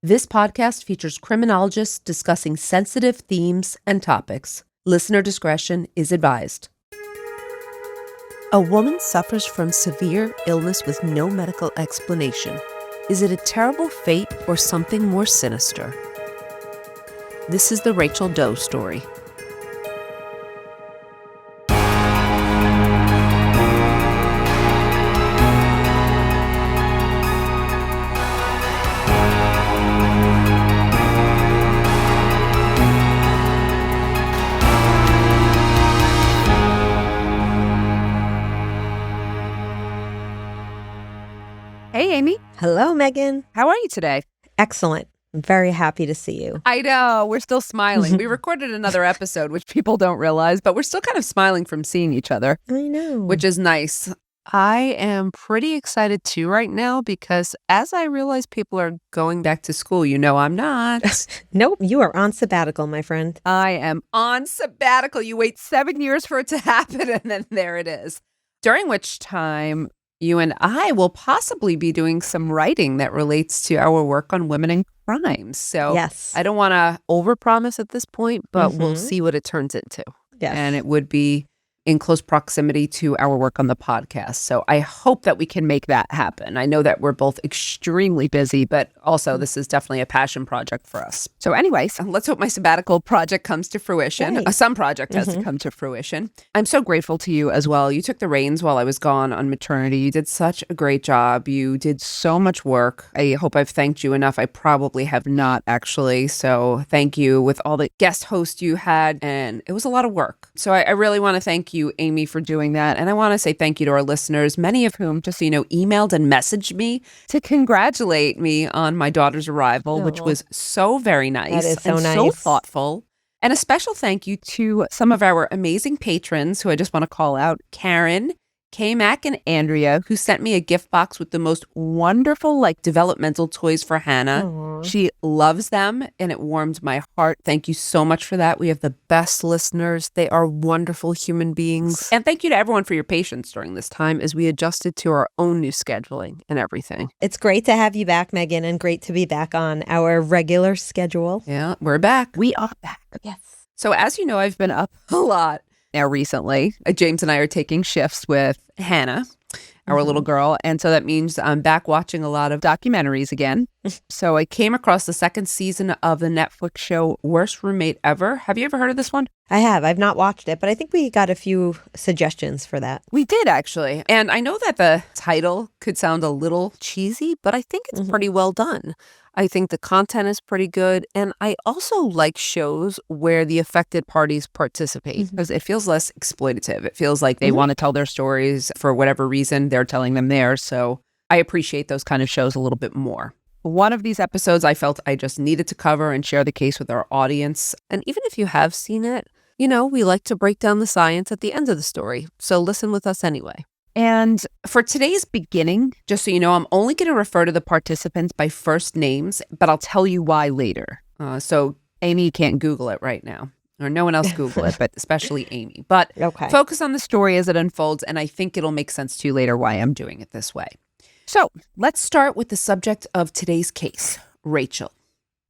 This podcast features criminologists discussing sensitive themes and topics. Listener discretion is advised. A woman suffers from severe illness with no medical explanation. Is it a terrible fate or something more sinister? This is the Rachel Doe story. Hey, Amy. Hello, Meghan. How are you today? Excellent. I'm very happy to see you. I know. We're still smiling. We recorded another episode, which people don't realize, but we're still kind of smiling from seeing each other. I know. Which is nice. I am pretty excited too right now because as I realize people are going back to school, you know I'm not. Nope, you are on sabbatical, my friend. I am on sabbatical. You wait 7 years for it to happen, and then there it is. During which time you and I will possibly be doing some writing that relates to our work on women in crime. So Yes. I don't want to overpromise at this point, but we'll see what it turns into. Yes. And it would be in close proximity to our work on the podcast. So I hope that we can make that happen. I know that we're both extremely busy, but also this is definitely a passion project for us. So anyways, let's hope my sabbatical project comes to fruition. Right. Some project has to come to fruition. I'm so grateful to you as well. You took the reins while I was gone on maternity. You did such a great job. You did so much work. I hope I've thanked you enough. I probably have not, actually. So thank you with all the guest hosts you had. And it was a lot of work. So I really want to thank you, Amy, for doing that. And I want to say thank you to our listeners, many of whom, just so you know, emailed and messaged me to congratulate me on my daughter's arrival, which was so very nice. That is so and nice. so thoughtful. And a special thank you to some of our amazing patrons who I just want to call out, Karen, K-Mac, and Andrea, who sent me a gift box with the most wonderful, developmental toys for Hannah. Aw. She loves them, and it warmed my heart. Thank you so much for that. We have the best listeners. They are wonderful human beings. And thank you to everyone for your patience during this time as we adjusted to our own new scheduling and everything. It's great to have you back, Meghan, and great to be back on our regular schedule. Yeah, we're back. We are back. Yes. So as you know, I've been up a lot now recently. James and I are taking shifts with Hannah, our little girl. And so that means I'm back watching a lot of documentaries again. So I came across the second season of the Netflix show Worst Roommate Ever. Have you ever heard of this one? I have. I've not watched it, but I think we got a few suggestions for that. We did, actually. And I know that the title could sound a little cheesy, but I think it's pretty well done. I think the content is pretty good. And I also like shows where the affected parties participate because it feels less exploitative. It feels like they want to tell their stories for whatever reason. They're telling them theirs. So I appreciate those kind of shows a little bit more. One of these episodes I felt I just needed to cover and share the case with our audience. And even if you have seen it, you know, we like to break down the science at the end of the story. So listen with us anyway. And for today's beginning, just so you know, I'm only going to refer to the participants by first names, but I'll tell you why later. So Amy can't Google it right now, or no one else Google it, but especially Amy. But focus on the story as it unfolds, and I think it'll make sense to you later why I'm doing it this way. So let's start with the subject of today's case, Rachel.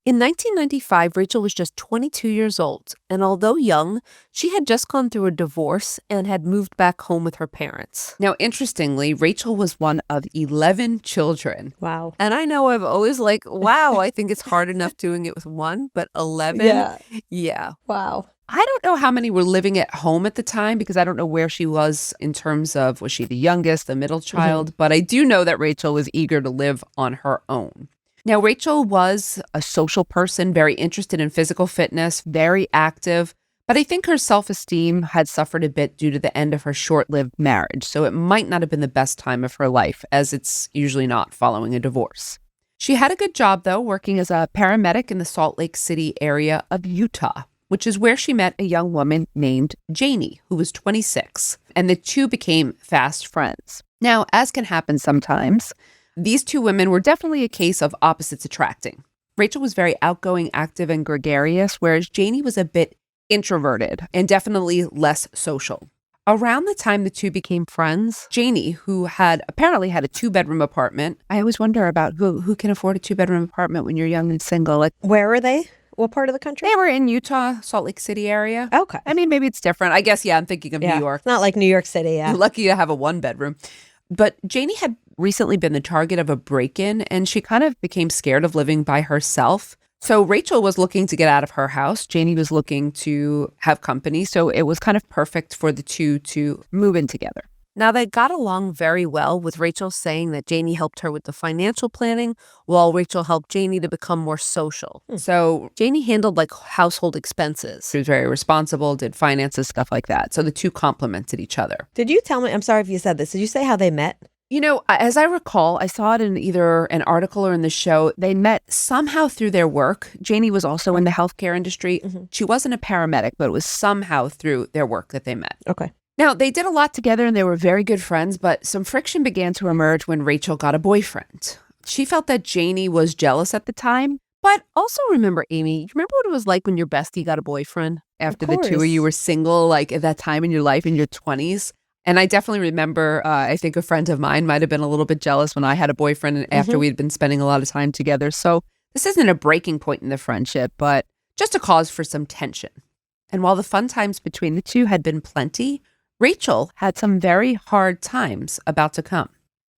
In 1995, Rachel was just 22 years old, and although young, she had just gone through a divorce and had moved back home with her parents. Now, interestingly, Rachel was one of 11 children. Wow. And I know I've always wow, I think it's hard enough doing it with one, but 11? Yeah. Wow. I don't know how many were living at home at the time because I don't know where she was in terms of, was she the youngest, the middle child? But I do know that Rachel was eager to live on her own. Now, Rachel was a social person, very interested in physical fitness, very active, but I think her self-esteem had suffered a bit due to the end of her short-lived marriage, so it might not have been the best time of her life, as it's usually not following a divorce. She had a good job, though, working as a paramedic in the Salt Lake City area of Utah, which is where she met a young woman named Janie, who was 26, and the two became fast friends. Now, as can happen sometimes, these two women were definitely a case of opposites attracting. Rachel was very outgoing, active, and gregarious, whereas Janie was a bit introverted and definitely less social. Around the time the two became friends, Janie, who apparently had a 2-bedroom apartment. I always wonder about who can afford a 2-bedroom apartment when you're young and single. Like, Where are they? What part of the country? they were in Utah, Salt Lake City area. Okay. I mean, maybe it's different. I guess, I'm thinking of New York. It's not like New York City, yeah. Lucky to have a 1-bedroom. But Janie had recently been the target of a break-in, and she kind of became scared of living by herself. So Rachel was looking to get out of her house. Janie was looking to have company. So it was kind of perfect for the two to move in together. Now, they got along very well, with Rachel saying that Janie helped her with the financial planning, while Rachel helped Janie to become more social. So Janie handled like household expenses. She was very responsible, did finances, stuff like that. So the two complemented each other. Did you tell me, I'm sorry if you said this, did you say how they met? You know, as I recall, I saw it in either an article or in the show. They met somehow through their work. Janie was also in the healthcare industry. She wasn't a paramedic, but it was somehow through their work that they met. Okay. Now, they did a lot together and they were very good friends, but some friction began to emerge when Rachel got a boyfriend. She felt that Janie was jealous at the time, but also remember, Amy, you remember what it was like when your bestie got a boyfriend after the two of you were single, like at that time in your life in your 20s? And I definitely remember, I think a friend of mine might have been a little bit jealous when I had a boyfriend and after we'd been spending a lot of time together. So this isn't a breaking point in the friendship, but just a cause for some tension. And while the fun times between the two had been plenty, Rachel had some very hard times about to come.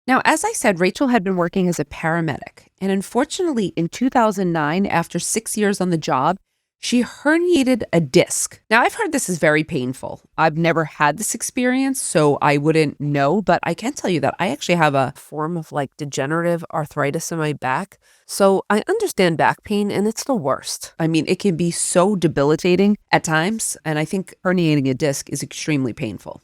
Now, as I said, Rachel had been working as a paramedic. And unfortunately, in 2009, after 6 years on the job, she herniated a disc. Now, I've heard this is very painful. I've never had this experience, so I wouldn't know. But I can tell you that I actually have a form of like degenerative arthritis in my back. So I understand back pain, and it's the worst. I mean, it can be so debilitating at times. And I think herniating a disc is extremely painful.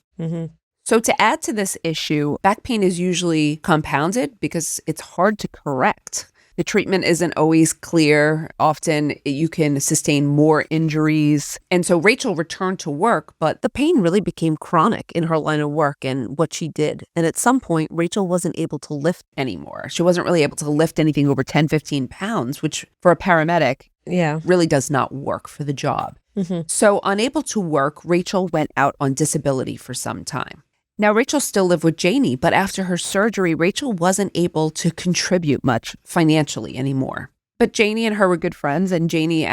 So to add to this issue, back pain is usually compounded because it's hard to correct. The treatment isn't always clear. Often you can sustain more injuries. And so Rachel returned to work, but the pain really became chronic in her line of work and what she did. And at some point, Rachel wasn't able to lift anymore. She wasn't really able to lift anything over 10, 15 pounds, which for a paramedic really does not work for the job. So unable to work, Rachel went out on disability for some time. Now, Rachel still lived with Janie, but after her surgery, Rachel wasn't able to contribute much financially anymore. But Janie and her were good friends, and Janie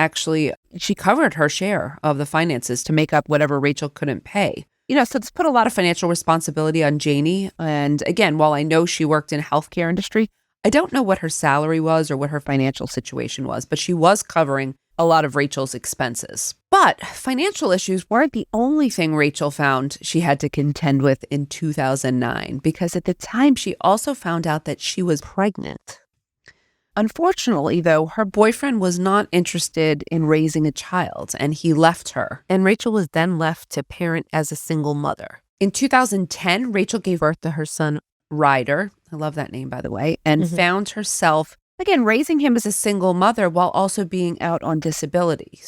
she covered her share of the finances to make up whatever Rachel couldn't pay. So this put a lot of financial responsibility on Janie. And again, while I know she worked in healthcare industry, I don't know what her salary was or what her financial situation was, but she was covering a lot of Rachel's expenses. But financial issues weren't the only thing Rachel found she had to contend with in 2009, because at the time she also found out that she was pregnant. Unfortunately, though, her boyfriend was not interested in raising a child, and he left her. And Rachel was then left to parent as a single mother. In 2010, Rachel gave birth to her son, Ryder. I love that name, by the way, and found herself again, raising him as a single mother while also being out on disability.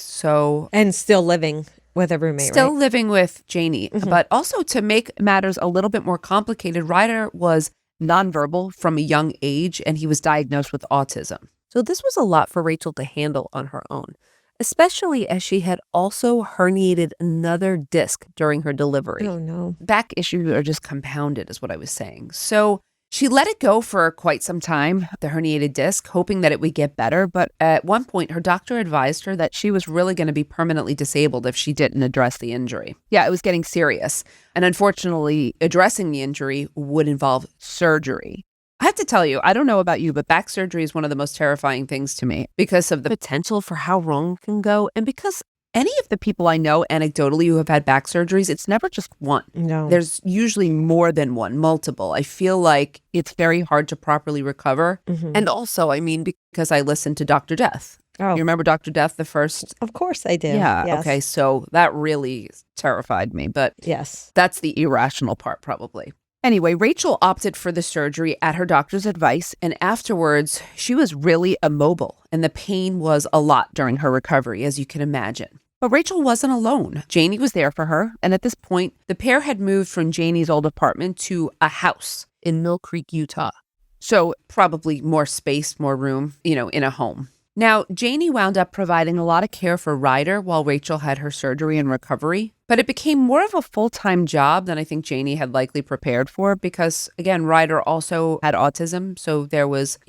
And still living with a roommate, Still living with Janie. But also to make matters a little bit more complicated, Ryder was nonverbal from a young age, and he was diagnosed with autism. So this was a lot for Rachel to handle on her own, especially as she had also herniated another disc during her delivery. Oh, no. Back issues are just compounded, is what I was saying. So she let it go for quite some time, the herniated disc, hoping that it would get better. But at one point, her doctor advised her that she was really going to be permanently disabled if she didn't address the injury. Yeah, it was getting serious. And unfortunately, addressing the injury would involve surgery. I have to tell you, I don't know about you, but back surgery is one of the most terrifying things to me because of the potential for how wrong it can go. And because any of the people I know anecdotally who have had back surgeries, it's never just one. No. There's usually more than one, multiple. I feel like it's very hard to properly recover. And also, I mean, because I listened to Dr. Death. Oh. You remember Dr. Death, the first? Of course I do. Yeah. Yes. Okay. So that really terrified me. But yes, that's the irrational part, probably. Anyway, Rachel opted for the surgery at her doctor's advice, and afterwards, she was really immobile, and the pain was a lot during her recovery, as you can imagine. But Rachel wasn't alone. Janie was there for her, and at this point, the pair had moved from Janie's old apartment to a house in Mill Creek, Utah. So probably more space, more room, in a home. Now, Janie wound up providing a lot of care for Ryder while Rachel had her surgery and recovery, but it became more of a full-time job than I think Janie had likely prepared for because, again, Ryder also had autism, so there was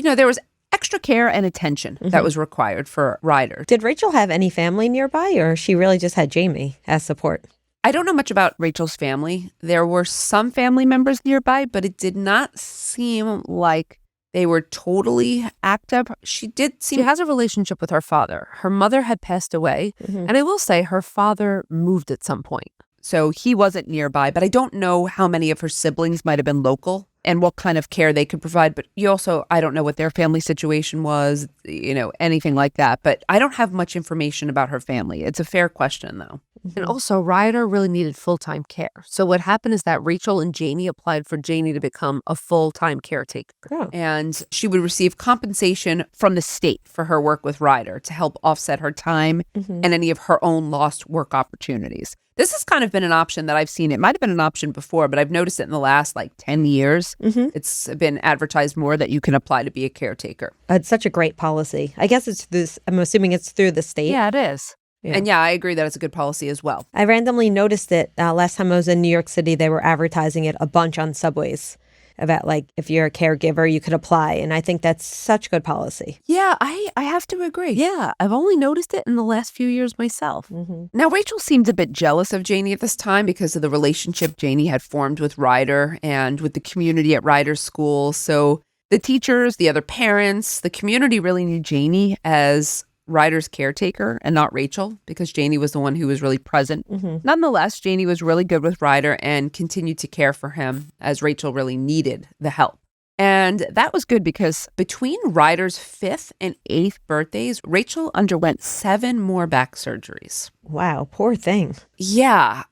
extra care and attention that was required for Ryder. Did Rachel have any family nearby, or she really just had Jamie as support? I don't know much about Rachel's family. There were some family members nearby, but it did not seem like they were totally active. She has a relationship with her father. Her mother had passed away, and I will say her father moved at some point. So he wasn't nearby, but I don't know how many of her siblings might have been local and what kind of care they could provide. But I don't know what their family situation was, anything like that. But I don't have much information about her family. It's a fair question, though. And also, Ryder really needed full-time care. So what happened is that Rachel and Janie applied for Janie to become a full-time caretaker. Oh. And she would receive compensation from the state for her work with Ryder to help offset her time and any of her own lost work opportunities. This has kind of been an option that I've seen. It might have been an option before, but I've noticed it in the last 10 years. It's been advertised more that you can apply to be a caretaker. It's such a great policy. I guess I'm assuming it's through the state. Yeah, it is. Yeah. And I agree that it's a good policy as well. I randomly noticed it last time I was in New York City. They were advertising it a bunch on subways about if you're a caregiver, you could apply. And I think that's such good policy. Yeah, I have to agree. Yeah, I've only noticed it in the last few years myself. Now, Rachel seemed a bit jealous of Janie at this time because of the relationship Janie had formed with Ryder and with the community at Ryder's school. So the teachers, the other parents, the community really knew Janie as Ryder's caretaker and not Rachel because Janie was the one who was really present. Nonetheless, Janie was really good with Ryder and continued to care for him as Rachel really needed the help. And that was good because between Ryder's 5th and 8th birthdays, Rachel underwent 7 more back surgeries. Wow, poor thing. Yeah,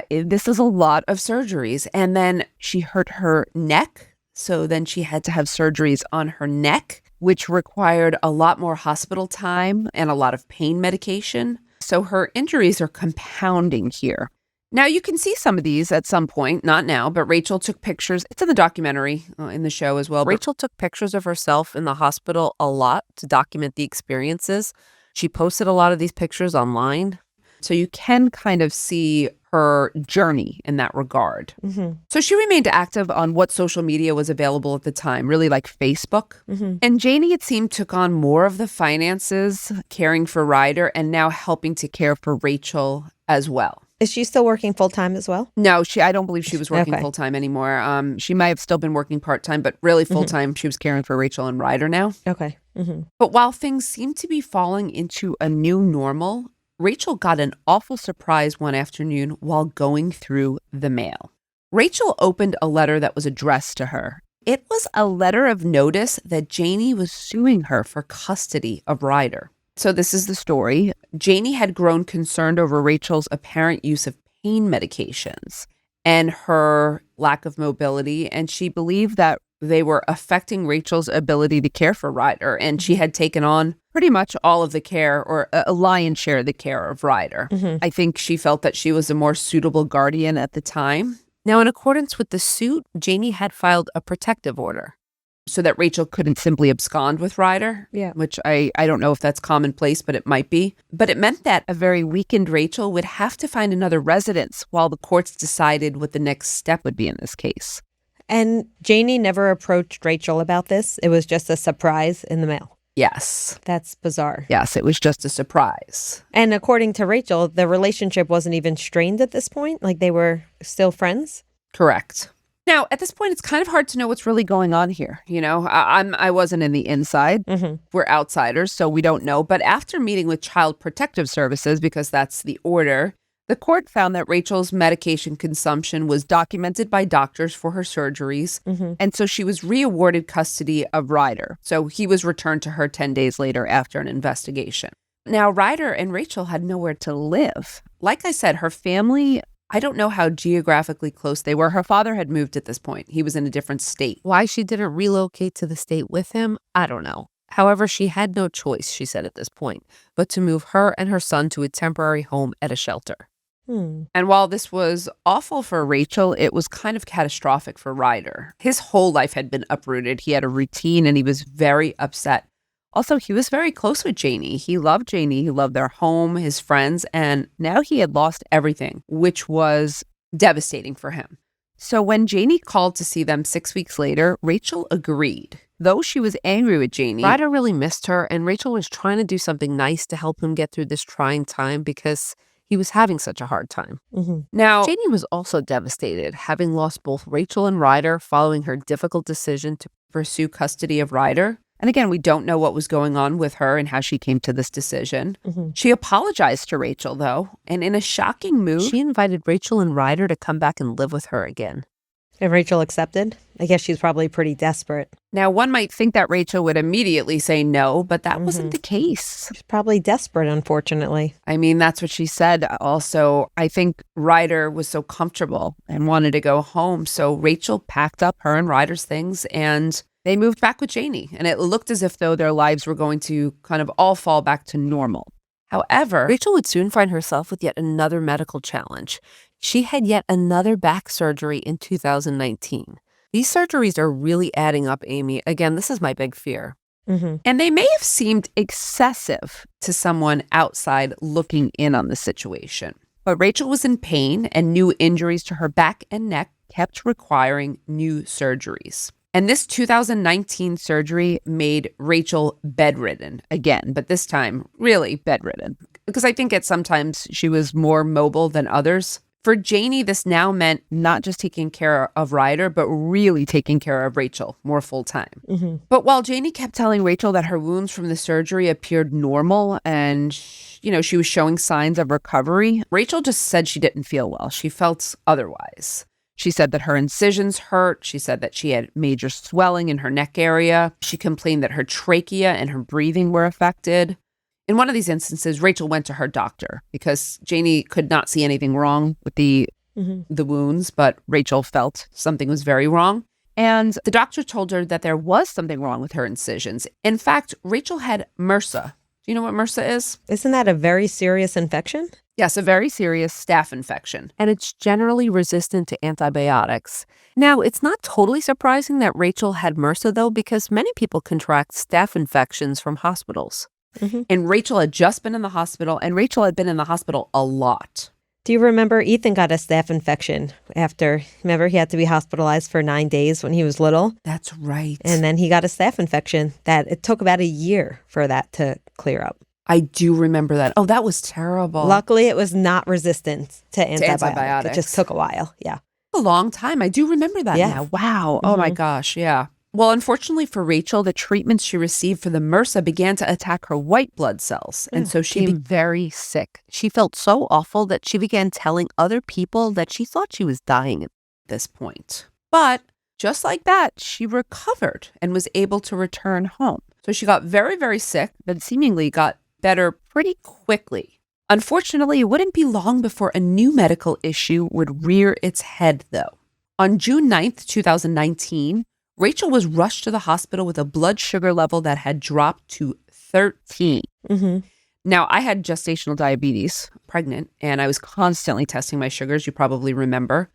this is a lot of surgeries. And then she hurt her neck. So then she had to have surgeries on her neck, which required a lot more hospital time and a lot of pain medication. So her injuries are compounding here. Now, you can see some of these at some point, not now, but Rachel took pictures. It's in the documentary, in the show as well. Rachel took pictures of herself in the hospital a lot to document the experiences. She posted a lot of these pictures online. So you can kind of see her journey in that regard. So she remained active on what social media was available at the time, really like Facebook. And Janie, it seemed, took on more of the finances, caring for Ryder, and now helping to care for Rachel as well. Is she still working full-time as well? No, I don't believe she was working Okay. full-time anymore. She might have still been working part-time, but really full-time, she was caring for Rachel and Ryder now. Okay. But while things seemed to be falling into a new normal, Rachel got an awful surprise one afternoon while going through the mail. Rachel opened a letter that was addressed to her. It was a letter of notice that Janie was suing her for custody of Ryder. So this is the story. Janie had grown concerned over Rachel's apparent use of pain medications and her lack of mobility, and she believed that they were affecting Rachel's ability to care for Ryder, and she had taken on pretty much all of the care, or a lion's share of the care of Ryder. I think she felt that she was a more suitable guardian at the time. Now, in accordance with the suit, Janie had filed a protective order so that Rachel couldn't simply abscond with Ryder, which I don't know if that's commonplace, but it might be. But it meant that a very weakened Rachel would have to find another residence while the courts decided what the next step would be in this case. And Janie never approached Rachel about this. It was just a surprise in the mail. Yes. That's bizarre. Yes, it was just a surprise. And according to Rachel, the relationship wasn't even strained at this point? They were still friends? Correct. Now, at this point, it's kind of hard to know what's really going on here. I wasn't in the inside. We're outsiders, so we don't know. But after meeting with Child Protective Services, because that's the order, the court found that Rachel's medication consumption was documented by doctors for her surgeries. And so she was re-awarded custody of Ryder. So he was returned to her 10 days later after an investigation. Now, Ryder and Rachel had nowhere to live. Like I said, her family, I don't know how geographically close they were. Her father had moved at this point. He was in a different state. Why she didn't relocate to the state with him, I don't know. However, she had no choice, she said at this point, but to move her and her son to a temporary home at a shelter. And while this was awful for Rachel, it was kind of catastrophic for Ryder. His whole life had been uprooted. He had a routine and he was very upset Also, he was very close with Janie. He loved Janie. He loved their home, his friends, and now he had lost everything, which was devastating for him. So when Janie called to see them 6 weeks later, Rachel agreed. Though she was angry with Janie, Ryder really missed her, and Rachel was trying to do something nice to help him get through this trying time because he was having such a hard time. Now, Janie was also devastated, having lost both Rachel and Ryder following her difficult decision to pursue custody of Ryder. And again, we don't know what was going on with her and how she came to this decision. She apologized to Rachel, though, and in a shocking move, she invited Rachel and Ryder to come back and live with her again. And Rachel accepted? I guess she's probably pretty desperate. Now, one might think that Rachel would immediately say no, but that wasn't the case. She's probably desperate, unfortunately. I mean, that's what she said. Also, I think Ryder was so comfortable and wanted to go home. So Rachel packed up her and Ryder's things and they moved back with Janie. And it looked as if though their lives were going to kind of all fall back to normal. However, Rachel would soon find herself with yet another medical challenge. She had yet another back surgery in 2019. These surgeries are really adding up, Amy. Again, this is my big fear. And they may have seemed excessive to someone outside looking in on the situation. But Rachel was in pain and new injuries to her back and neck kept requiring new surgeries. And this 2019 surgery made Rachel bedridden again, but this time really bedridden. Because I think at sometimes she was more mobile than others. For Janie, this now meant not just taking care of Ryder, but really taking care of Rachel more full time. But while Janie kept telling Rachel that her wounds from the surgery appeared normal and, she was showing signs of recovery, Rachel just said she didn't feel well. She felt otherwise. She said that her incisions hurt. She said that she had major swelling in her neck area. She complained that her trachea and her breathing were affected. In one of these instances, Rachel went to her doctor because Janie could not see anything wrong with the wounds, but Rachel felt something was very wrong. And the doctor told her that there was something wrong with her incisions. In fact, Rachel had MRSA. Do you know what MRSA is? Isn't that a very serious infection? Yes, a very serious staph infection. And it's generally resistant to antibiotics. Now, it's not totally surprising that Rachel had MRSA, though, because many people contract staph infections from hospitals. And Rachel had just been in the hospital, and Rachel had been in the hospital a lot. Do you remember Ethan got a staph infection remember he had to be hospitalized for 9 days when he was little? That's right. And then he got a staph infection that it took about a year for that to clear up. I do remember that. Oh, that was terrible. Luckily, it was not resistant to antibiotics. It just took a while. Yeah. A long time. I do remember that now. Wow. Oh my gosh. Yeah. Well, unfortunately for Rachel, the treatments she received for the MRSA began to attack her white blood cells. And so she became very sick. She felt so awful that she began telling other people that she thought she was dying at this point. But just like that, she recovered and was able to return home. So she got very, very sick, but seemingly got better pretty quickly. Unfortunately, it wouldn't be long before a new medical issue would rear its head, though. On June 9th, 2019, Rachel was rushed to the hospital with a blood sugar level that had dropped to 13. Now, I had gestational diabetes, pregnant, and I was constantly testing my sugars. You probably remember.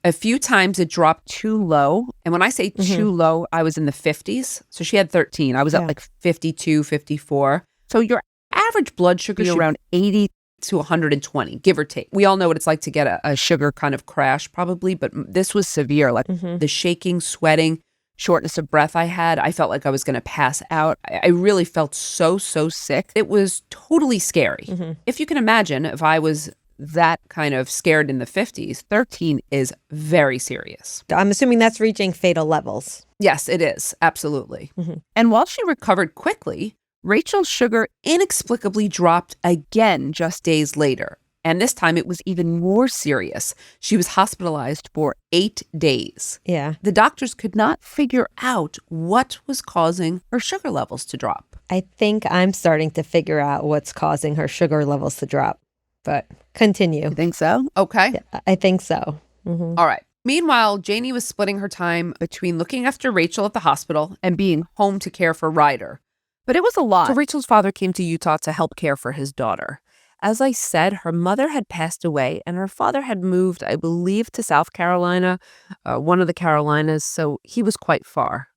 A few times it dropped too low. And when I say too low, I was in the 50s. So she had 13. I was at like 52, 54. So your average blood sugar is around 80 to 120, give or take. We all know what it's like to get a sugar kind of crash probably, but this was severe. Like the shaking, sweating, shortness of breath I had, I felt like I was going to pass out. I really felt so sick. It was totally scary. If you can imagine, if I was that kind of scared in the 50s, 13 is very serious. I'm assuming that's reaching fatal levels. Yes, it is. Absolutely. And while she recovered quickly, Rachel's sugar inexplicably dropped again just days later. And this time it was even more serious. She was hospitalized for 8 days. Yeah. The doctors could not figure out what was causing her sugar levels to drop. I think I'm starting to figure out what's causing her sugar levels to drop. But continue. You think so? Okay. Yeah, I think so. All right. Meanwhile, Janie was splitting her time between looking after Rachel at the hospital and being home to care for Ryder. But it was a lot. So Rachel's father came to Utah to help care for his daughter. As I said, her mother had passed away and her father had moved, I believe, to South Carolina, one of the Carolinas, so he was quite far.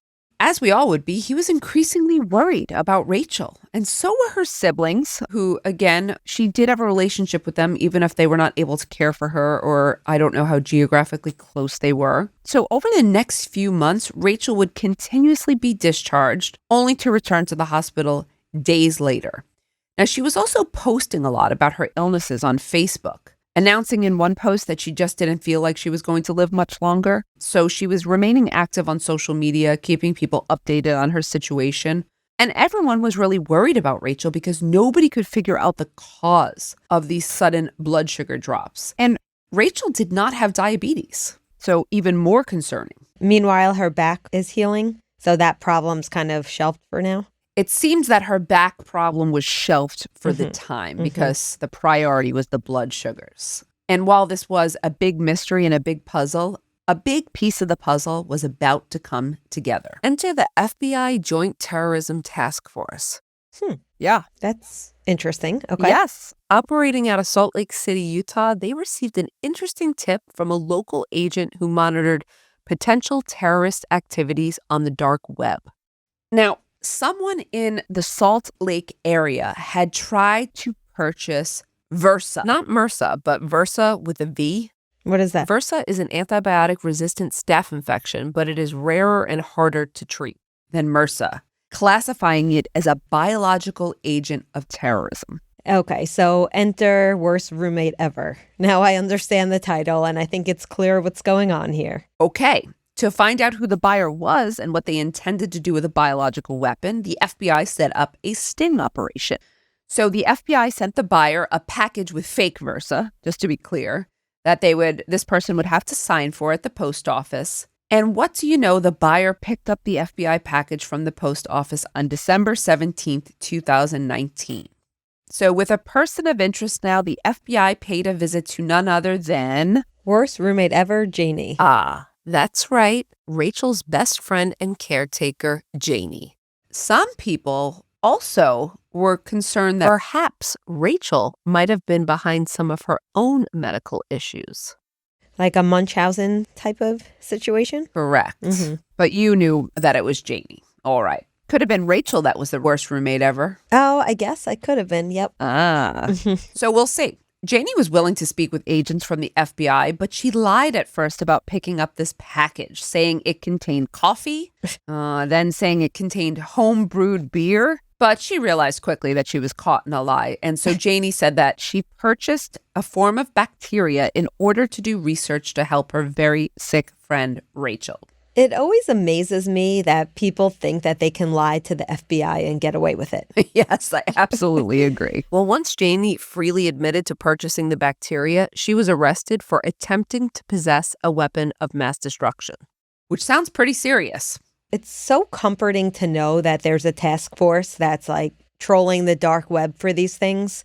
as we all would be, he was increasingly worried about Rachel. And so were her siblings, who, again, she did have a relationship with them, even if they were not able to care for her, or I don't know how geographically close they were. So over the next few months, Rachel would continuously be discharged, only to return to the hospital days later. Now, she was also posting a lot about her illnesses on Facebook, announcing in one post that she just didn't feel like she was going to live much longer. So she was remaining active on social media, keeping people updated on her situation. And everyone was really worried about Rachel because nobody could figure out the cause of these sudden blood sugar drops. And Rachel did not have diabetes, so even more concerning. Meanwhile, her back is healing, so that problem's kind of shelved for now. It seems that her back problem was shelved for the time because the priority was the blood sugars. And while this was a big mystery and a big puzzle, a big piece of the puzzle was about to come together. Enter the FBI Joint Terrorism Task Force. Yeah. That's interesting. Okay. Yes. Operating out of Salt Lake City, Utah, they received an interesting tip from a local agent who monitored potential terrorist activities on the dark web. Now, someone in the Salt Lake area had tried to purchase Versa. Not MRSA, but Versa with a V. What is that? Versa is an antibiotic-resistant staph infection, but it is rarer and harder to treat than MRSA, classifying it as a biological agent of terrorism. Okay, so enter worst roommate ever. Now I understand the title, and I think it's clear what's going on here. Okay. To find out who the buyer was and what they intended to do with a biological weapon, the FBI set up a sting operation. So the FBI sent the buyer a package with fake Versa, just to be clear, that this person would have to sign for at the post office. And what do you know? The buyer picked up the FBI package from the post office on December 17th, 2019. So with a person of interest now, the FBI paid a visit to none other than... Worst roommate ever, Janie. That's right, Rachel's best friend and caretaker, Janie. Some people also were concerned that Perhaps Rachel might have been behind some of her own medical issues. Like a Munchausen type of situation? Correct. But you knew that it was Janie. All right. Could have been Rachel that was the worst roommate ever. Oh, I guess I could have been. Yep. So we'll see. Janie was willing to speak with agents from the FBI, but she lied at first about picking up this package, saying it contained coffee, then saying it contained home-brewed beer. But she realized quickly that she was caught in a lie. And so Janie said that she purchased a form of bacteria in order to do research to help her very sick friend, Rachel. It always amazes me that people think that they can lie to the FBI and get away with it. Yes, I absolutely agree. Well, once Janie freely admitted to purchasing the bacteria, she was arrested for attempting to possess a weapon of mass destruction. Which sounds pretty serious. It's so comforting to know that there's a task force that's like trolling the dark web for these things.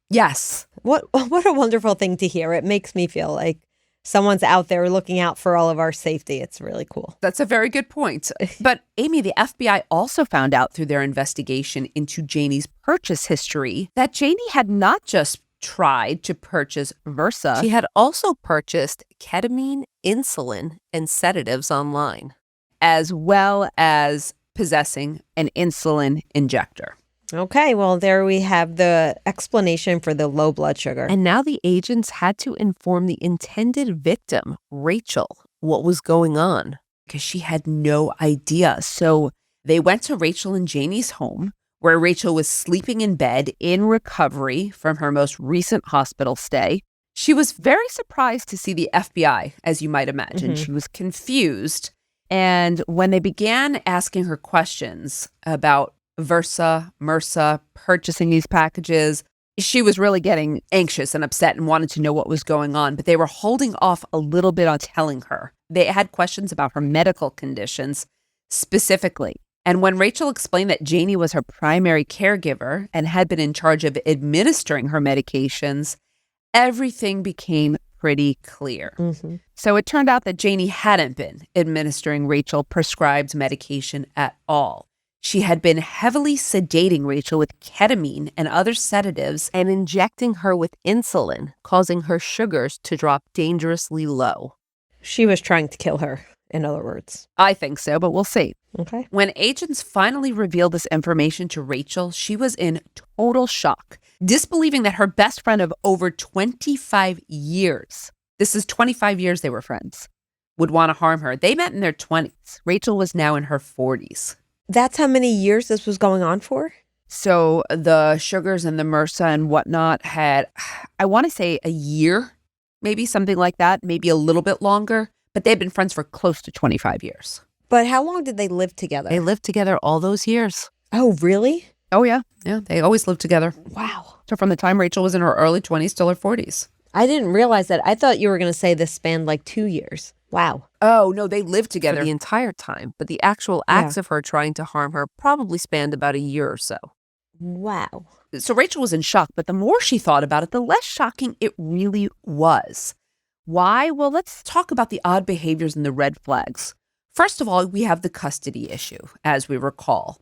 Yes. What a wonderful thing to hear. It makes me feel like someone's out there looking out for all of our safety. It's really cool. That's a very good point. But Amy, the FBI also found out through their investigation into Janie's purchase history that Janie had not just tried to purchase Versa. She had also purchased ketamine, insulin, and sedatives online, as well as possessing an insulin injector. Okay, well, there we have the explanation for the low blood sugar. And now the agents had to inform the intended victim, Rachel, what was going on. Because she had no idea. So they went to Rachel and Janie's home, where Rachel was sleeping in bed in recovery from her most recent hospital stay. She was very surprised to see the FBI, as you might imagine. She was confused. And when they began asking her questions about Versa, MRSA, purchasing these packages, she was really getting anxious and upset and wanted to know what was going on, but they were holding off a little bit on telling her. They had questions about her medical conditions specifically. And when Rachel explained that Janie was her primary caregiver and had been in charge of administering her medications, everything became pretty clear. So it turned out that Janie hadn't been administering Rachel prescribed medication at all. She had been heavily sedating Rachel with ketamine and other sedatives and injecting her with insulin, causing her sugars to drop dangerously low. She was trying to kill her. in other words. I think so, but we'll see. Okay. When agents finally revealed this information to Rachel, she was in total shock, disbelieving that her best friend of over 25 years, this is 25 years they were friends, would want to harm her. They met in their 20s. Rachel was now in her 40s. That's how many years this was going on for? So the Sugars and the MRSA and whatnot had, I want to say a year, maybe something like that, maybe a little bit longer, but they'd been friends for close to 25 years. But how long did they live together? They lived together all those years. Oh, really? Oh, yeah. Yeah, they always lived together. Wow. So from the time Rachel was in her early 20s till her 40s. I didn't realize that. I thought you were going to say this spanned like 2 years. Wow. Oh, no, they lived together For the entire time, but the actual acts of her trying to harm her probably spanned about a year or so. Wow. So Rachel was in shock, but the more she thought about it, the less shocking it really was. Why? Well, let's talk about the odd behaviors and the red flags. First of all, we have the custody issue, as we recall.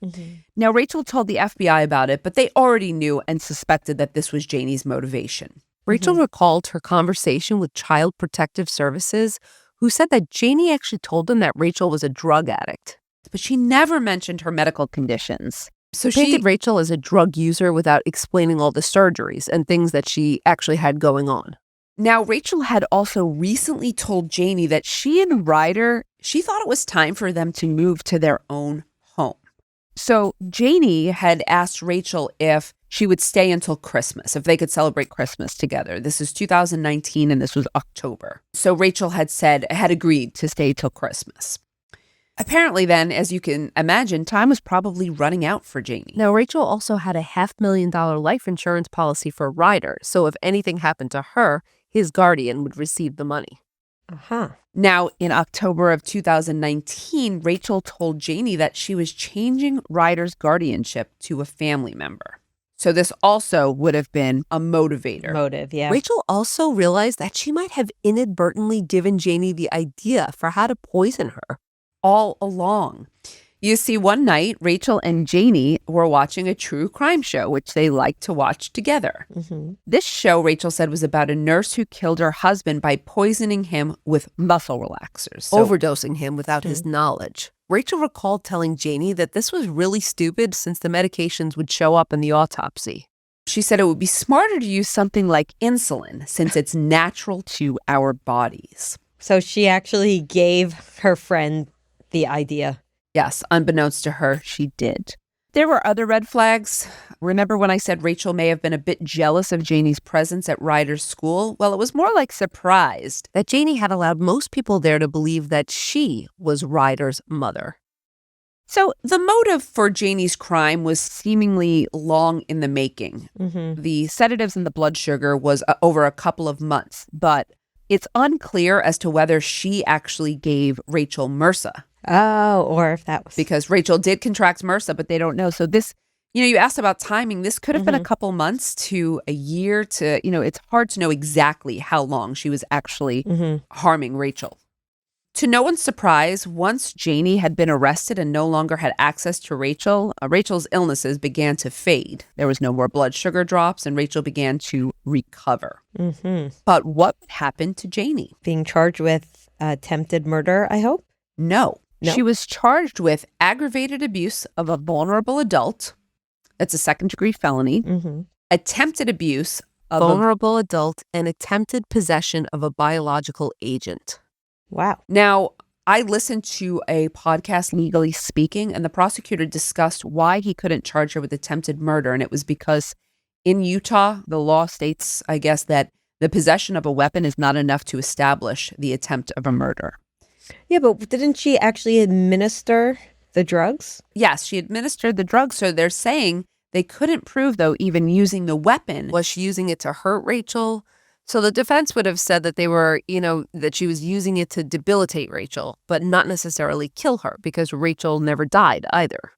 Now, Rachel told the FBI about it, but they already knew and suspected that this was Janie's motivation. Rachel recalled her conversation with Child Protective Services, who said that Janie actually told them that Rachel was a drug addict. But she never mentioned her medical conditions. So She painted Rachel as a drug user without explaining all the surgeries and things that she actually had going on. Now, Rachel had also recently told Janie that she and Ryder, she thought it was time for them to move to their own home. So Janie had asked Rachel if she would stay until Christmas, if they could celebrate Christmas together. This is 2019 and this was October. So Rachel had agreed to stay till Christmas. Apparently then, as you can imagine, time was probably running out for Janie. Now, Rachel also had a $500,000 life insurance policy for Ryder, so if anything happened to her, his guardian would receive the money. Now, in October of 2019, Rachel told Janie that she was changing Ryder's guardianship to a family member. So this also would have been a motivator. Motive, yeah. Rachel also realized that she might have inadvertently given Janie the idea for how to poison her. All along. You see, one night, Rachel and Janie were watching a true crime show, which they liked to watch together. This show, Rachel said, was about a nurse who killed her husband by poisoning him with muscle relaxers. Overdosing him without his knowledge. Rachel recalled telling Janie that this was really stupid since the medications would show up in the autopsy. She said it would be smarter to use something like insulin since it's natural to our bodies. So she actually gave her friend the idea. Yes, unbeknownst to her, she did. There were other red flags. Remember when I said Rachel may have been a bit jealous of Janie's presence at Ryder's school? Well, it was more like surprised. That Janie had allowed most people there to believe that she was Ryder's mother. So the motive for Janie's crime was seemingly long in the making. The sedatives and the blood sugar was over a couple of months, but it's unclear as to whether she actually gave Rachel MRSA. Oh, or if that was... Because Rachel did contract MRSA, but they don't know. So this, you asked about timing. This could have been a couple months to a year to, it's hard to know exactly how long she was actually harming Rachel. To no one's surprise, once Janie had been arrested and no longer had access to Rachel, Rachel's illnesses began to fade. There was no more blood sugar drops and Rachel began to recover. But what happened to Janie? Being charged with attempted murder, I hope? No. No? She was charged with aggravated abuse of a vulnerable adult. That's a second-degree felony. Attempted abuse of Vulnerable adult and attempted possession of a biological agent. Wow. Now, I listened to a podcast, Legally Speaking, and the prosecutor discussed why he couldn't charge her with attempted murder. And it was because in Utah, the law states, I guess, that the possession of a weapon is not enough to establish the attempt of a murder. Yeah, but didn't she actually administer the drugs? Yes, she administered the drugs. So they're saying they couldn't prove, though, even using the weapon. Was she using it to hurt Rachel? So the defense would have said that they were, that she was using it to debilitate Rachel, but not necessarily kill her because Rachel never died either.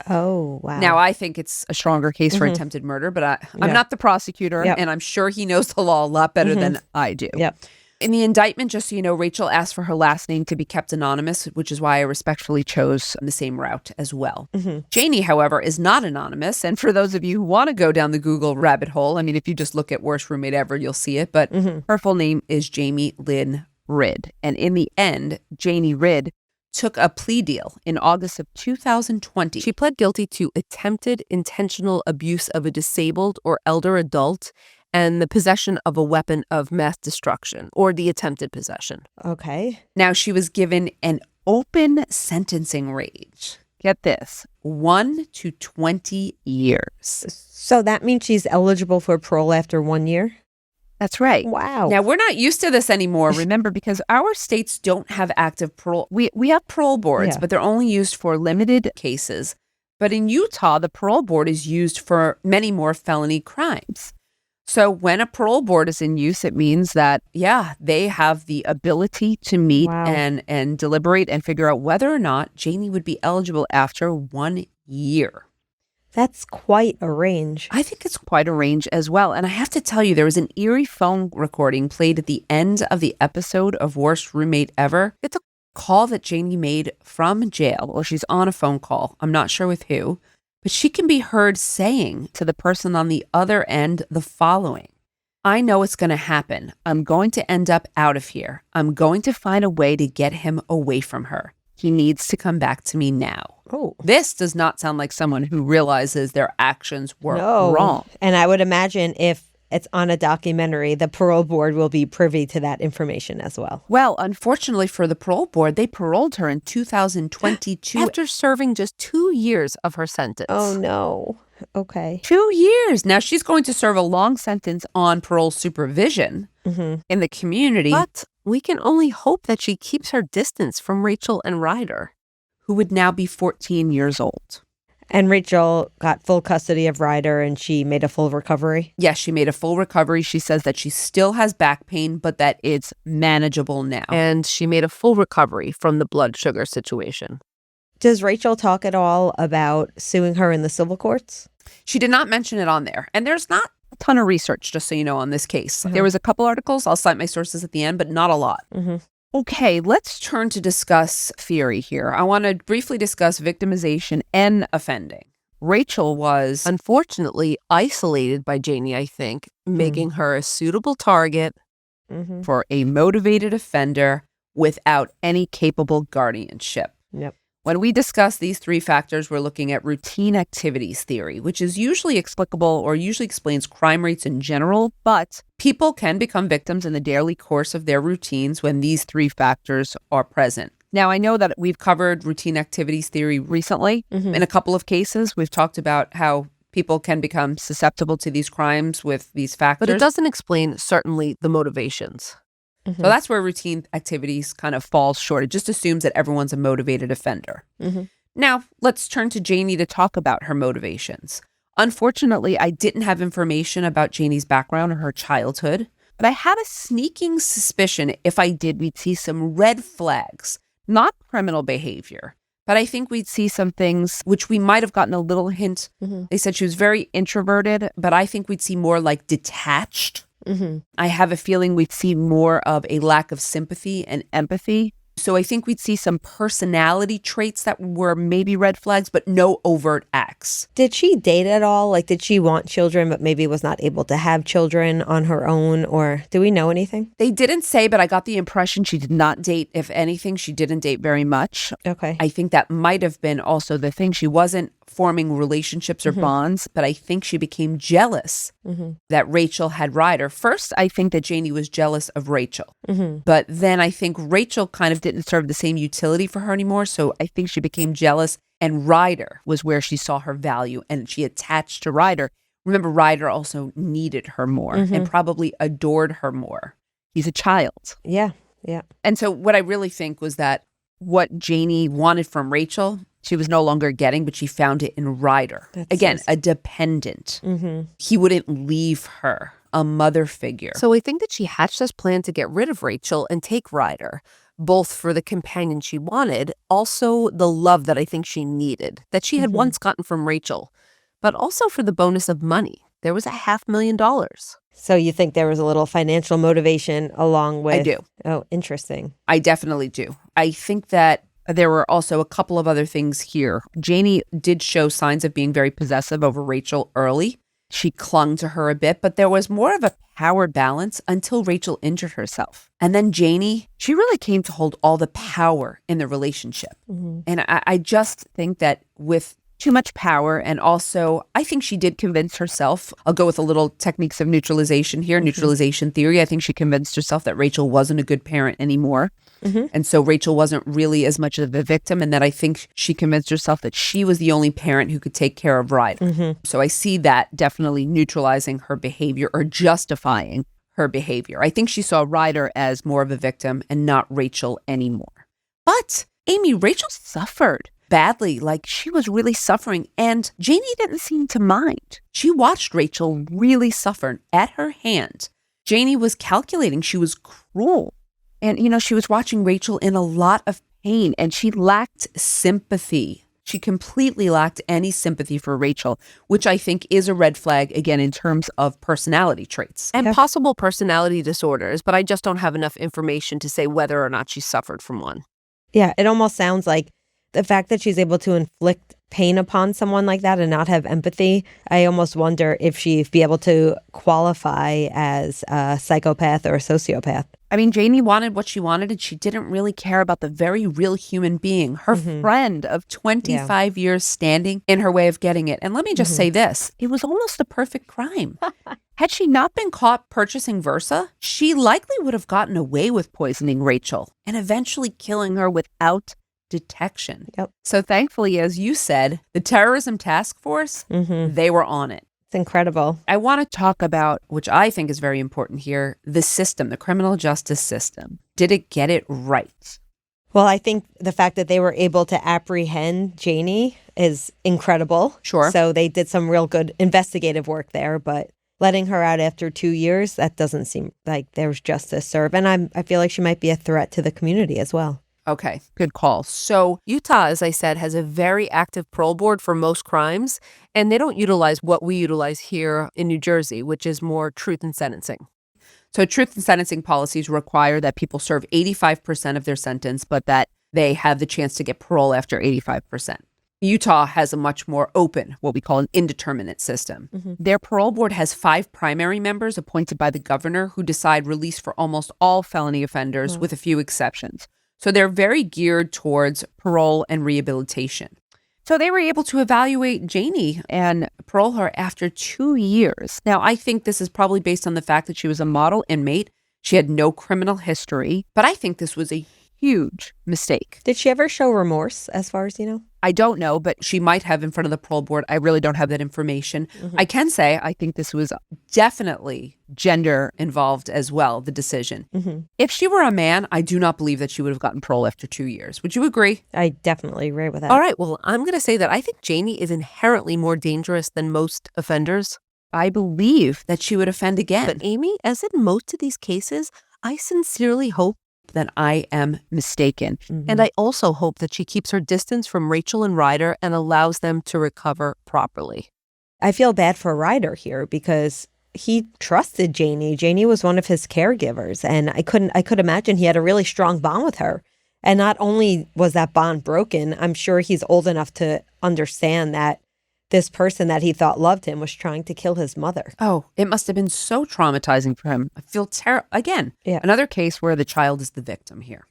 Oh, wow. Now, I think it's a stronger case for attempted murder, but I'm not the prosecutor, and I'm sure he knows the law a lot better than I do. Yep. In the indictment, just so you know, Rachel asked for her last name to be kept anonymous, which is why I respectfully chose the same route as well. Janie, however, is not anonymous. And for those of you who want to go down the Google rabbit hole, I mean, if you just look at worst roommate ever, you'll see it. But her full name is Jamie Lynn Ridd. And in the end, Janie Ridd took a plea deal in August of 2020. She pled guilty to attempted intentional abuse of a disabled or elder adult and the possession of a weapon of mass destruction, or the attempted possession. Okay. Now, she was given an open sentencing range. Get this, 1 to 20 years. So that means she's eligible for parole after 1 year? That's right. Wow. Now, we're not used to this anymore, remember, because our states don't have active parole. We have parole boards, Yeah. but they're only used for limited cases. But in Utah, the parole board is used for many more felony crimes. So when a parole board is in use, it means that, yeah, they have the ability to meet Wow. and deliberate and figure out whether or not Janie would be eligible after 1 year. That's quite a range. I think it's quite a range as well. And I have to tell you, there was an eerie phone recording played at the end of the episode of Worst Roommate Ever. It's a call that Janie made from jail, or she's on a phone call. I'm not sure with who, but she can be heard saying to the person on the other end the following: I know it's going to happen. I'm going to end up out of here. I'm going to find a way to get him away from her. He needs to come back to me now. Oh. This does not sound like someone who realizes their actions were wrong. And I would imagine if it's on a documentary, the parole board will be privy to that information as well. Well, unfortunately for the parole board, they paroled her in 2022. After serving just 2 years of her sentence. Oh, no. Okay. 2 years. Now, she's going to serve a long sentence on parole supervision in the community. But we can only hope that she keeps her distance from Rachel and Ryder. Who would now be 14 years old. And Rachel got full custody of Ryder and she made a full recovery? Yes, she made a full recovery. She says that she still has back pain, but that it's manageable now. And she made a full recovery from the blood sugar situation. Does Rachel talk at all about suing her in the civil courts? She did not mention it on there. And there's not a ton of research, just so you know, on this case. There was a couple articles. I'll cite my sources at the end, but not a lot. Okay, let's turn to discuss theory here. I want to briefly discuss victimization and offending. Rachel was Unfortunately, isolated by Janie, I think, making her a suitable target. for a motivated offender without any capable guardianship. Yep. When we discuss these three factors, we're looking at routine activities theory, which is usually explicable or usually explains crime rates in general, but people can become victims in the daily course of their routines when these three factors are present. Now, I know that we've covered routine activities theory recently. In a couple of cases, we've talked about how people can become susceptible to these crimes with these factors. But it doesn't explain, certainly, the motivations. So that's where routine activities kind of falls short. It just assumes that everyone's a motivated offender. Now, let's turn to Janie to talk about her motivations. Unfortunately, I didn't have information about Janie's background or her childhood, but I had a sneaking suspicion if I did, we'd see some red flags, not criminal behavior, but I think we'd see some things which we might have gotten a little hint. They said she was very introverted, but I think we'd see more like detached. I have a feeling we'd see more of a lack of sympathy and empathy. So I think we'd see some personality traits that were maybe red flags, but no overt acts. Did she date at all? Like, did she want children, but maybe was not able to have children on her own? Or do we know anything? They didn't say, but I got the impression she did not date. If anything, she didn't date very much. Okay. I think that might have been also the thing. She wasn't forming relationships or bonds, but I think she became jealous that Rachel had Ryder. First, I think that Janie was jealous of Rachel. But then I think Rachel kind of didn't serve the same utility for her anymore. So I think she became jealous, and Ryder was where she saw her value and she attached to Ryder. Remember, Ryder also needed her more and probably adored her more. He's a child. Yeah. And so what I really think was that what Janie wanted from Rachel, she was no longer getting, but she found it in Ryder. Again, a dependent. He wouldn't leave her, a mother figure. So I think that she hatched this plan to get rid of Rachel and take Ryder, both for the companion she wanted, also the love that I think she needed, that she had once gotten from Rachel, but also for the bonus of money. There was $500,000. So you think there was a little financial motivation along with... I do. Oh, interesting. I definitely do. I think that there were also a couple of other things here. Janie did show signs of being very possessive over Rachel early. She clung to her a bit, but there was more of a power balance until Rachel injured herself. And then Janie, she really came to hold all the power in the relationship. And I just think that with too much power, and also I think she did convince herself, I'll go with a little techniques of neutralization here, neutralization theory. I think she convinced herself that Rachel wasn't a good parent anymore. And so Rachel wasn't really as much of a victim, and that I think she convinced herself that she was the only parent who could take care of Ryder. So I see that definitely neutralizing her behavior or justifying her behavior. I think she saw Ryder as more of a victim and not Rachel anymore. But Amy, Rachel suffered badly, like she was really suffering, and Janie didn't seem to mind. She watched Rachel really suffer at her hand. Janie was calculating, she was cruel. And, she was watching Rachel in a lot of pain, and she lacked sympathy. She completely lacked any sympathy for Rachel, which I think is a red flag, again, in terms of personality traits. And possible personality disorders, but I just don't have enough information to say whether or not she suffered from one. Yeah, it almost sounds like the fact that she's able to inflict pain upon someone like that and not have empathy, I almost wonder if she'd be able to qualify as a psychopath or a sociopath. I mean, Janie wanted what she wanted, and she didn't really care about the very real human being, her friend of 25 years standing in her way of getting it. And let me just say this, it was almost the perfect crime. Had she not been caught purchasing Versa, she likely would have gotten away with poisoning Rachel and eventually killing her without detection. So thankfully, as you said, the terrorism task force, they were on it. It's incredible. I want to talk about, which I think is very important here, the system, the criminal justice system. Did it get it right? Well, I think the fact that they were able to apprehend Janie is incredible. Sure. So they did some real good investigative work there, but letting her out after 2 years, that doesn't seem like there's justice served. And I feel like she might be a threat to the community as well. Okay, good call. So Utah, as I said, has a very active parole board for most crimes, and they don't utilize what we utilize here in New Jersey, which is more truth in sentencing. So truth in sentencing policies require that people serve 85% of their sentence, but that they have the chance to get parole after 85%. Utah has a much more open, what we call an indeterminate system. Their parole board has 5 primary members appointed by the governor who decide release for almost all felony offenders with a few exceptions. So they're very geared towards parole and rehabilitation. So they were able to evaluate Janie and parole her after 2 years. Now, I think this is probably based on the fact that she was a model inmate. She had no criminal history, but I think this was a huge mistake. Did she ever show remorse, as far as you know? I don't know, but she might have in front of the parole board. I really don't have that information. I can say I think this was definitely gender involved as well, the decision. If she were a man, I do not believe that she would have gotten parole after 2 years. Would you agree? I definitely agree with that. All right, well, I'm going to say that I think Janie is inherently more dangerous than most offenders. I believe that she would offend again. But Amy, as in most of these cases, I sincerely hope that I am mistaken. And I also hope that she keeps her distance from Rachel and Ryder and allows them to recover properly. I feel bad for Ryder here because he trusted Janie. Janie was one of his caregivers, and I could imagine he had a really strong bond with her. And not only was that bond broken, I'm sure he's old enough to understand that this person that he thought loved him was trying to kill his mother. Oh, it must have been so traumatizing for him. I feel terrible. Again, another case where the child is the victim here.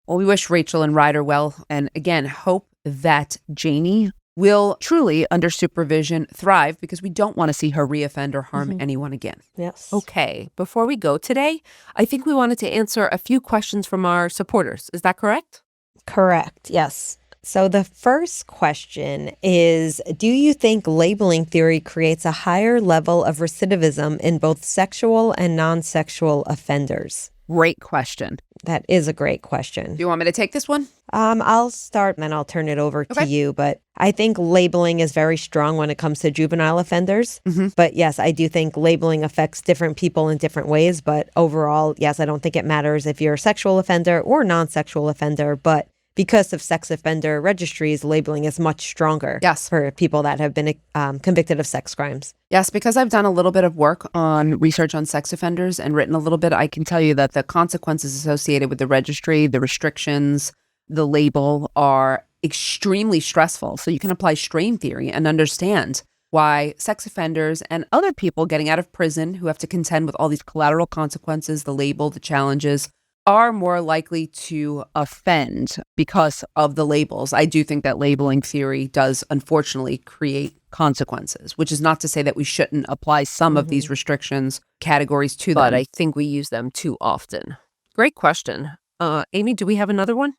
Well, we wish Rachel and Ryder well, and again, hope that Janie will truly, under supervision, thrive, because we don't want to see her reoffend or harm anyone again. Yes. Okay, before we go today, I think we wanted to answer a few questions from our supporters. Is that correct? Correct, yes. So the first question is, do you think labeling theory creates a higher level of recidivism in both sexual and non-sexual offenders? Great question. That is a great question. Do you want me to take this one? I'll start and then I'll turn it over to you. But I think labeling is very strong when it comes to juvenile offenders. But yes, I do think labeling affects different people in different ways. But overall, yes, I don't think it matters if you're a sexual offender or non-sexual offender. But because of sex offender registries, labeling is much stronger for people that have been convicted of sex crimes. Yes, because I've done a little bit of work on research on sex offenders and written a little bit, I can tell you that the consequences associated with the registry, the restrictions, the label are extremely stressful. So you can apply strain theory and understand why sex offenders and other people getting out of prison who have to contend with all these collateral consequences, the label, the challenges, are more likely to offend because of the labels. I do think that labeling theory does unfortunately create consequences, which is not to say that we shouldn't apply some of these restrictions categories to them. But I think we use them too often. Great question. Amy, do we have another one?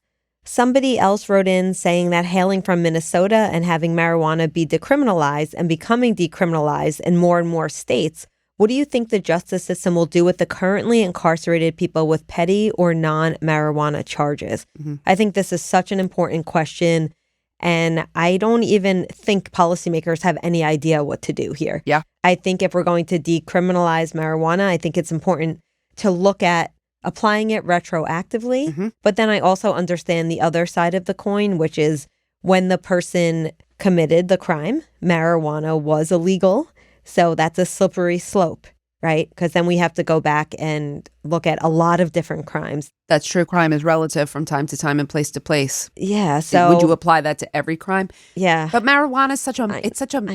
Somebody else wrote in saying that hailing from Minnesota and having marijuana be decriminalized and becoming decriminalized in more and more states, what do you think the justice system will do with the currently incarcerated people with petty or non-marijuana charges? I think this is such an important question, and I don't even think policymakers have any idea what to do here. Yeah. I think if we're going to decriminalize marijuana, I think it's important to look at applying it retroactively. But then I also understand the other side of the coin, which is when the person committed the crime, marijuana was illegal. So that's a slippery slope, right? Because then we have to go back and look at a lot of different crimes. That's true. Crime is relative from time to time and place to place. Yeah. So would you apply that to every crime? Yeah. But marijuana is such a, I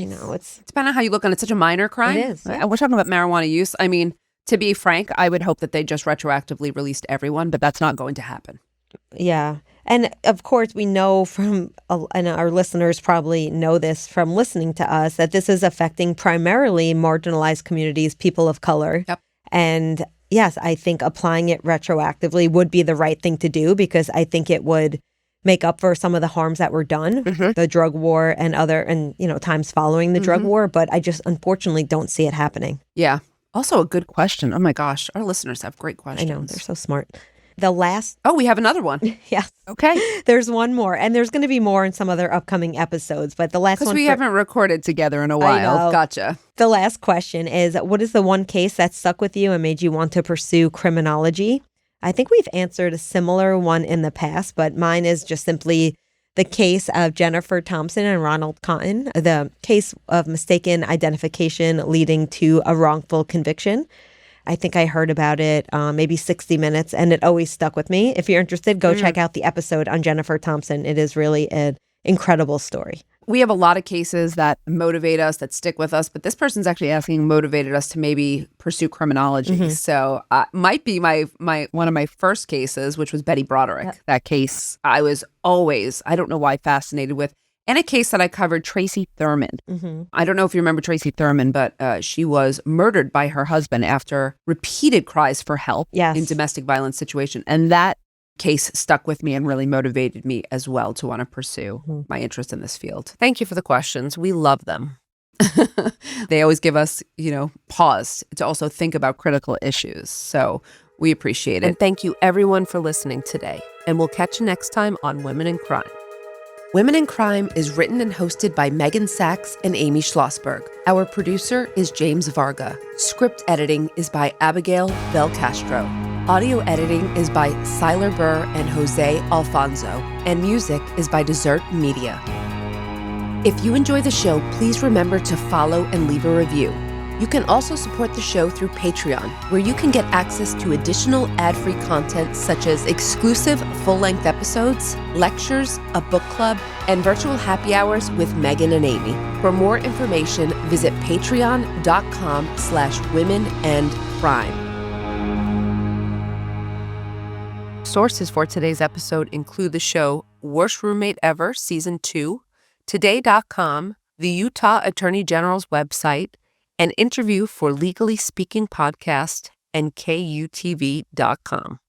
know. It's depending on how you look on it, it's such a minor crime. It is. Yeah. We're talking about marijuana use. I mean, to be frank, I would hope that they just retroactively released everyone, but that's not going to happen. Yeah. And of course, we know from, and our listeners probably know this from listening to us, that this is affecting primarily marginalized communities, people of color. Yep. And yes, I think applying it retroactively would be the right thing to do, because I think it would make up for some of the harms that were done, the drug war and times following the drug war. But I just unfortunately don't see it happening. Yeah. Also a good question. Oh my gosh. Our listeners have great questions. I know. They're so smart. The last... Oh, we have another one. Yes. Okay. There's one more. And there's going to be more in some other upcoming episodes. But the last one... Because we haven't recorded together in a while. Gotcha. The last question is, what is the one case that stuck with you and made you want to pursue criminology? I think we've answered a similar one in the past, but mine is just simply the case of Jennifer Thompson and Ronald Cotton, the case of mistaken identification leading to a wrongful conviction. I think I heard about it maybe 60 Minutes, and it always stuck with me. If you're interested, go check out the episode on Jennifer Thompson. It is really an incredible story. We have a lot of cases that motivate us, that stick with us, but this person's actually asking motivated us to maybe pursue criminology. So might be my one of my first cases, which was Betty Broderick. Yep. That case I was always, I don't know why, fascinated with. And a case that I covered, Tracy Thurman. I don't know if you remember Tracy Thurman, but she was murdered by her husband after repeated cries for help in domestic violence situation. And that case stuck with me and really motivated me as well to want to pursue my interest in this field. Thank you for the questions. We love them. They always give us, pause to also think about critical issues. So we appreciate it. And thank you everyone for listening today. And we'll catch you next time on Women in Crime. Women in Crime is written and hosted by Meghan Sachs and Amy Shlosberg. Our producer is James Varga. Script editing is by Abagail Belcastro. Audio editing is by Siler Burr and Jose Alfonso. And music is by Desert Media. If you enjoy the show, please remember to follow and leave a review. You can also support the show through Patreon, where you can get access to additional ad-free content such as exclusive full-length episodes, lectures, a book club, and virtual happy hours with Meghan and Amy. For more information, visit patreon.com/womenandcrime. Sources for today's episode include the show Worst Roommate Ever, Season 2, Today.com, the Utah Attorney General's website, an interview for Legally Speaking podcast, and KUTV.com.